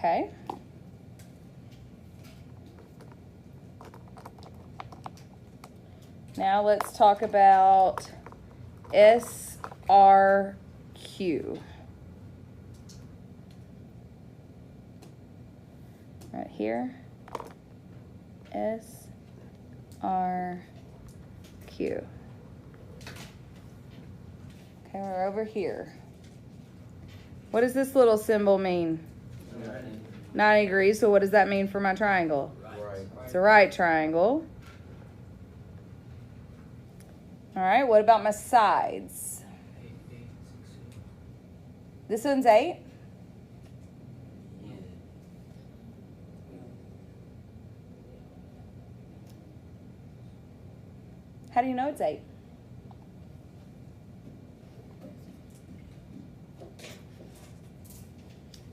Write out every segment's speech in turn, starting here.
Okay. Now let's talk about SRQ. Right here. SRQ. Okay, we're over here. What does this little symbol mean? 90 degrees. So what does that mean for my triangle? Right. It's a right triangle. All right, what about my sides? This one's 8. How do you know it's 8?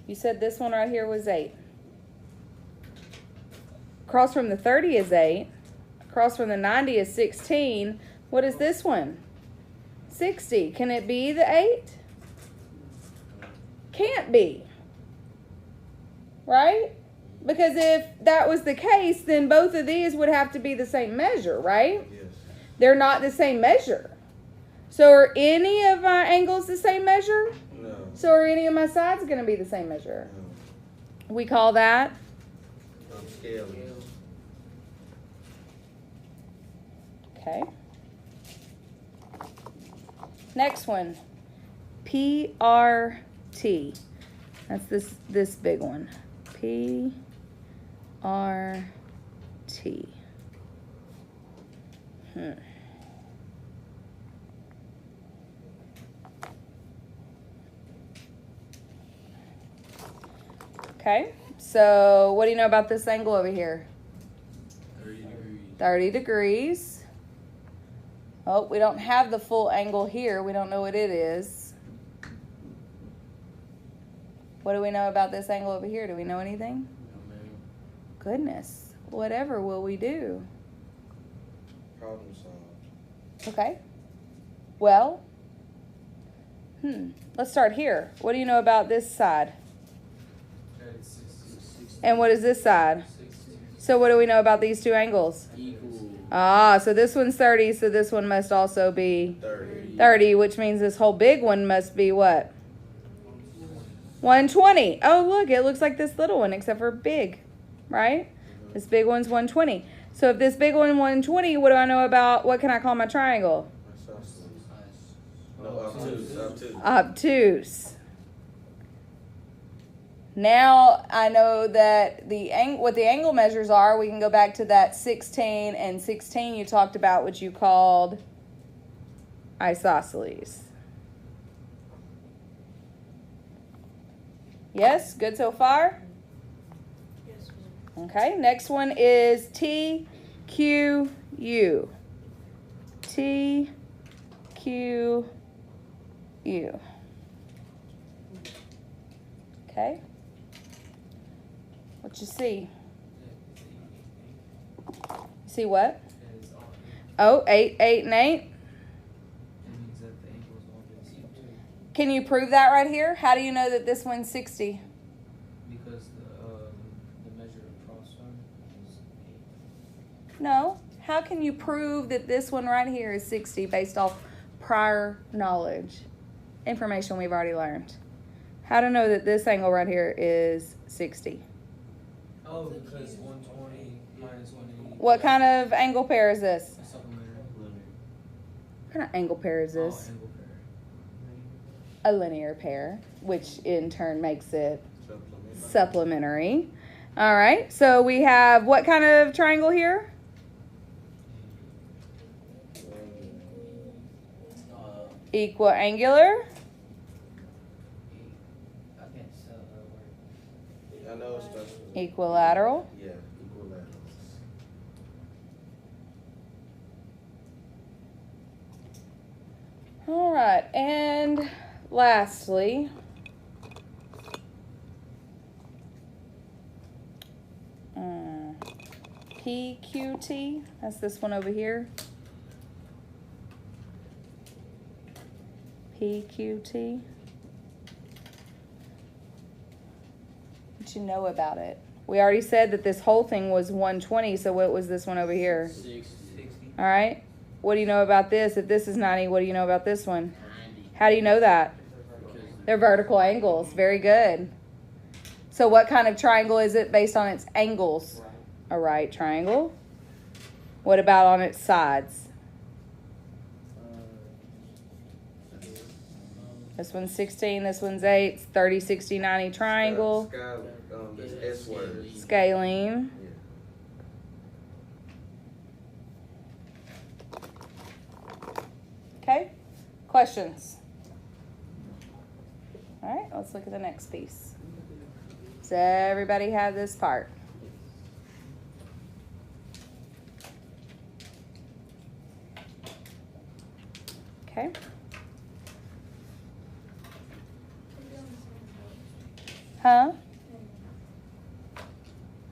You said this one right here was 8. Across from the 30 is 8. Across from the 90 is 16. What is this one? 60. Can it be the 8? Can't be. Right? Because if that was the case, then both of these would have to be the same measure, right? Yes. They're not the same measure. So are any of my angles the same measure? No. So are any of my sides going to be the same measure? No. We call that Scaling. okay. Next one, PRT. That's this big one. PRT. Okay, so what do you know about this angle over here? 30 degrees. 30 degrees. Oh, we don't have the full angle here. We don't know what it is. What do we know about this angle over here? Do we know anything? No, ma'am. Goodness. Whatever will we do? Problem solved. Okay. Well, let's start here. What do you know about this side? And what is this side? So what do we know about these two angles? Equal. Ah, so this one's 30, so this one must also be 30. 30, which means this whole big one must be what? 120. Oh, look, it looks like this little one, except for big, right? This big one's 120. So if this big one 120, what do I know about, what can I call my triangle? No, obtuse. Obtuse. Obtuse. Now I know that what the angle measures are. We can go back to that 16 and 16 you talked about, which you called isosceles. Yes, good so far? Yes. Okay, next one is TQU. TQU. Okay. What you see? See what? Oh, 8, 8, and 8. Can you prove that right here? How do you know that this one's 60? Because the measure across one is 8. No. How can you prove that this one right here is 60 based off prior knowledge, information we've already learned? How to know that this angle right here is 60? Oh, because 120 minus 180. What kind of angle pair is this? A supplementary. What kind of angle pair is this? Oh, angle pair. A linear pair, which in turn makes it supplementary. All right, so we have what kind of triangle here? Equiangular. I can't spell that word. I know it starts with. Equilateral. Yeah, equilateral. All right, and lastly, PQT. That's this one over here. PQT. What you know about it? We already said that this whole thing was 120, so what was this one over here? 60. All right. What do you know about this? If this is 90, what do you know about this one? How do you know that? They're vertical angles. Very good. So what kind of triangle is it based on its angles? A right triangle. What about on its sides? This one's 16, this one's 8, 30, 60, 90 triangle. This S word. Scalene. Okay, questions? All right, let's look at the next piece. Does everybody have this part? Okay. Huh?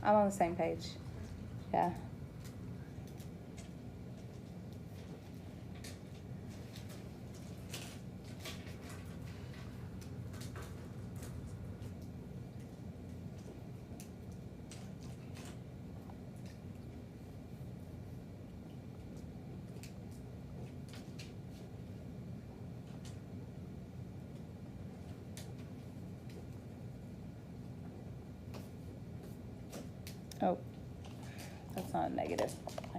I'm on the same page. Yeah. Oh, that's not a negative. I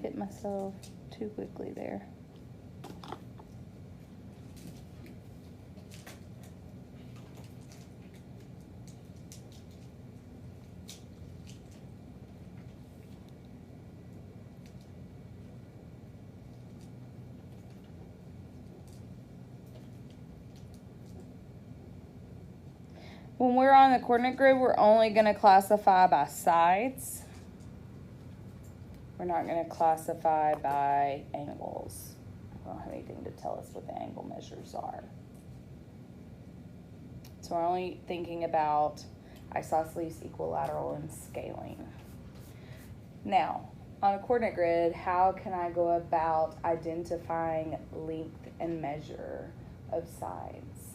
hit myself too quickly there. When we're on the coordinate grid, we're only going to classify by sides. We're not going to classify by angles. We don't have anything to tell us what the angle measures are. So we're only thinking about isosceles, equilateral, and scaling. Now, on a coordinate grid, how can I go about identifying length and measure of sides?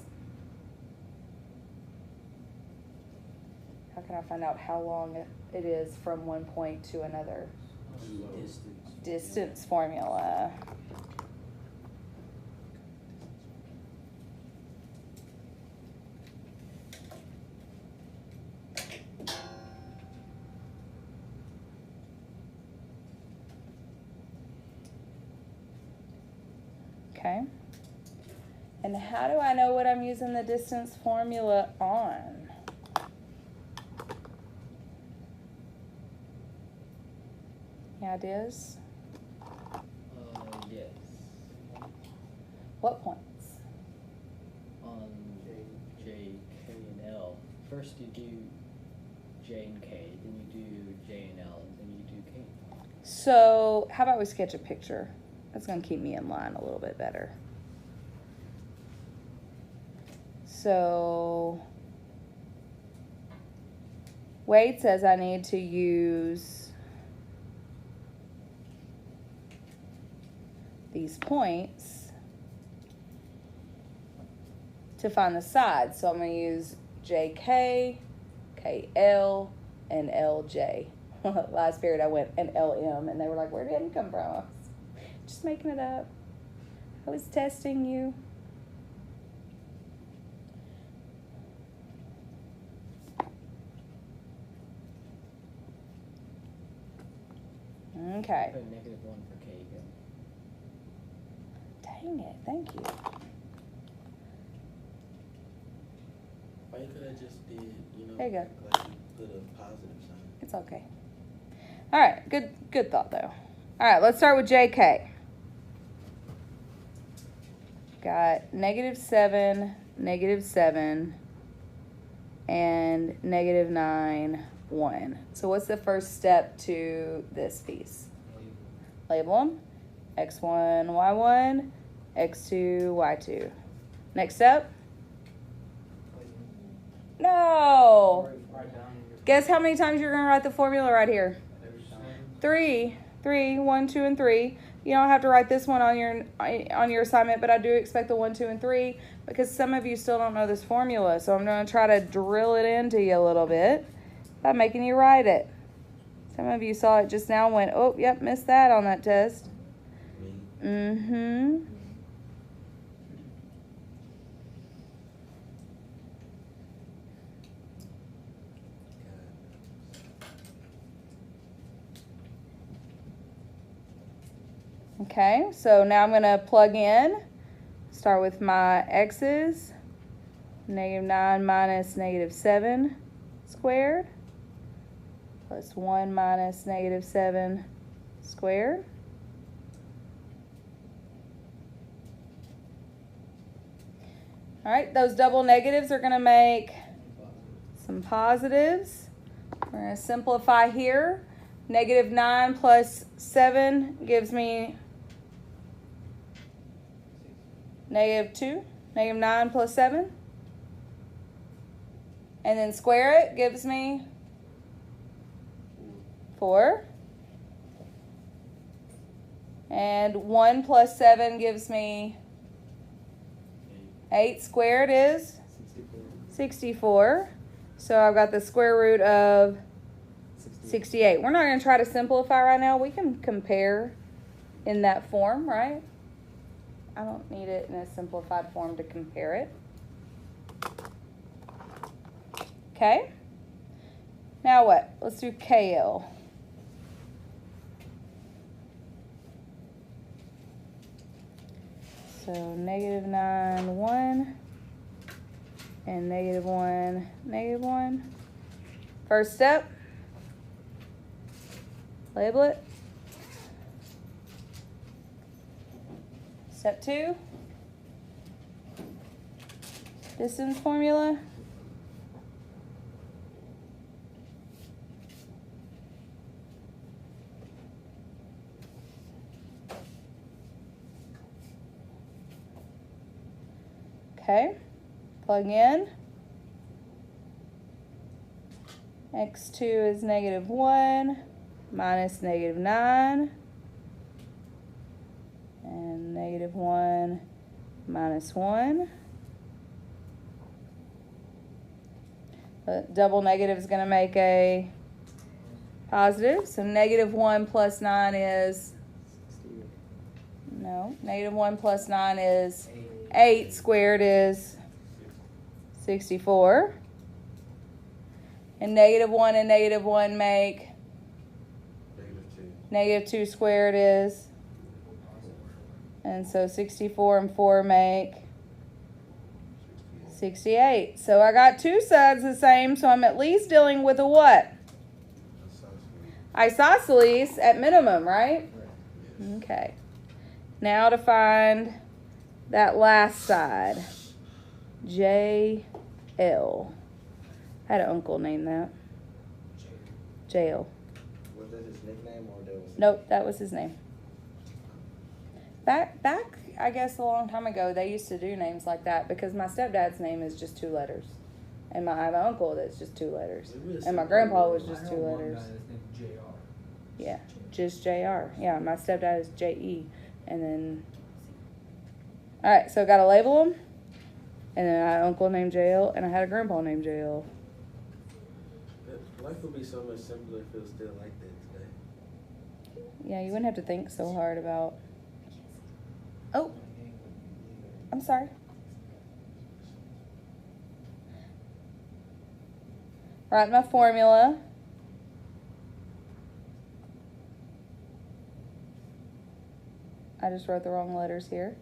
How can I find out how long it is from one point to another? Distance formula. Okay. And how do I know what I'm using the distance formula on? Any ideas? Yes. What points? On J, K, and L. First you do J and K, then you do J and L, and then you do K. So how about we sketch a picture? That's going to keep me in line a little bit better. So Wade says I need to use these points to find the sides. So I'm going to use JK, KL, and LJ. Last period I went and LM, and they were like, where did M come from? I was just making it up. I was testing you. Okay. Put -1 for K again. Dang it, thank you. Why you could have just did, There you go. like you put a positive sign. It's okay. All right, good thought though. All right, let's start with JK. Got -7, -7, and -9, 1. So what's the first step to this piece? Label them. X1, Y1, X2, Y2. Next step? No. Guess how many times you're going to write the formula right here? 3. 1, 2, and 3. You don't have to write this one on your assignment, but I do expect the 1, 2, and 3 because some of you still don't know this formula. So I'm going to try to drill it into you a little bit by making you write it. Some of you saw it just now and went, oh, yep, missed that on that test. Mm-hmm. Okay, so now I'm going to plug in. Start with my x's. -9 minus -7 squared. Plus 1 minus -7 squared. All right, those double negatives are going to make some positives. We're going to simplify here. -9 plus 7 gives me -2. -9 plus 7. And then square it gives me 4. And 1 plus 7 gives me 8 squared is 64. So I've got the square root of 68. We're not going to try to simplify right now. We can compare in that form, right? I don't need it in a simplified form to compare it. Okay. Now what? Let's do KL. So -9, 1, and -1, -1. First step, label it. Step 2, distance formula. Okay, plug in. X2 is -1 minus -9. And -1 minus 1. The double negative is going to make a positive. So -1 plus 9 is, no, -1 plus 9 is 8 squared is 64. And -1 and -1 make -2 squared is, and so 64 and 4 make 68. So I got two sides the same, so I'm at least dealing with a what? Isosceles at minimum, right? Okay. Now to find that last side, JL. I had an uncle named that. JL. Was that his nickname or that was? Nope, that was his name. Back, I guess a long time ago, they used to do names like that because my stepdad's name is just 2 letters. And I have an uncle that's just 2 letters. And my grandpa was just 2 letters. Yeah, just JR. Yeah, my stepdad is JE. And then, all right, so I got to label them. And then I had an uncle named JL, and I had a grandpa named JL. Life would be so much simpler if it was still like that today. Yeah, you wouldn't have to think so hard about. Oh, I'm sorry. Write my formula. I just wrote the wrong letters here.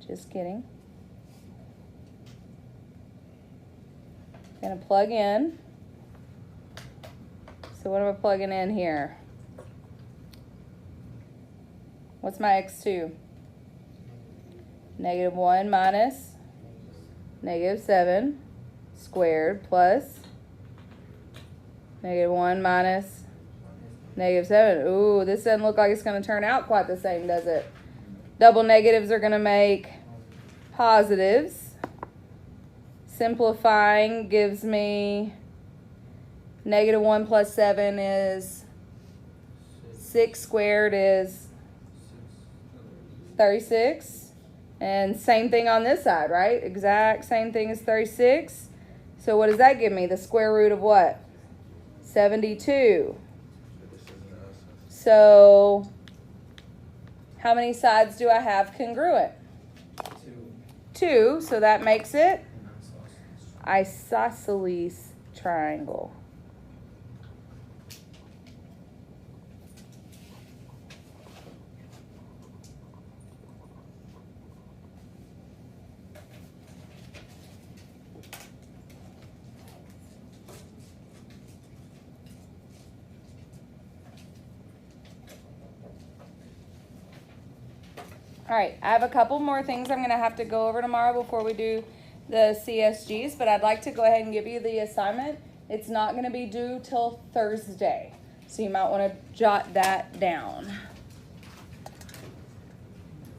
Just kidding. Gonna plug in. So what am I plugging in here? What's my x2? -1 minus -7 squared plus -1 minus -7. Ooh, this doesn't look like it's going to turn out quite the same, does it? Double negatives are going to make positives. Simplifying gives me -1 plus 7 is 6 squared is 36. And same thing on this side, right? Exact same thing as 36. So what does that give me? The square root of what? 72. So this is an us. So how many sides do I have congruent? 2. So that makes it isosceles triangle. All right, I have a couple more things I'm going to have to go over tomorrow before we do the CSGs, but I'd like to go ahead and give you the assignment. It's not going to be due till Thursday, so you might want to jot that down.